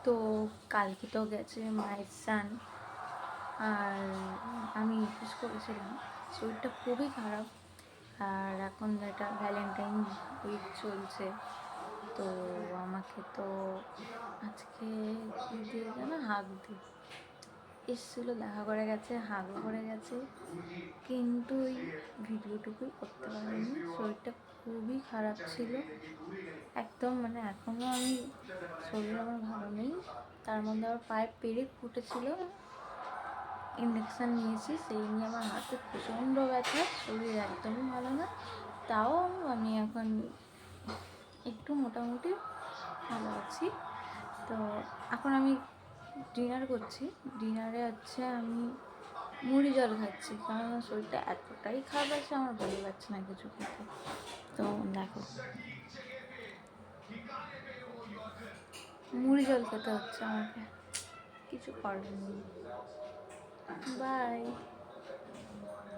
তো কালকে তো গেছে মায়ের স্নান, আর আমি ইউজ করেছিলাম। শরীরটা খুবই খারাপ, আর এখন এটা ভ্যালেন্টাইন উইক চলছে, তো আমাকে তো আজকে কী দিয়ে যেন হাগ দিয়ে এসেছিলো, দেখা করে গেছে, হাগও করে গেছে, কিন্তু ওই ভিডিওটুকুই করতে পারিনি। শরীরটা খুবই খারাপ ছিল একদম, মানে এখনও আমি শরীর আমার ভালো নেই। তার মধ্যে আবার পায়ে পেরেক ফুটেছিল, ইঞ্জেকশান নিয়েছি, সেই নিয়ে আমার হাতে প্রচণ্ড ব্যথা, শরীর একদমই ভালো না। তাও আমি এখন একটু মোটামুটি ভালো আছি। তো এখন আমি ডিনার করছি। ডিনারে হচ্ছে আমি মুড়ি জল খাচ্ছি, কারণ শরীরটা এতটাই খারাপ আছে আমার ভালো লাগছে না কিছু খেতে। তো দেখো, মুড়ি জল খেতে হচ্ছে আমাকে, কিছু করার নেই। বাই।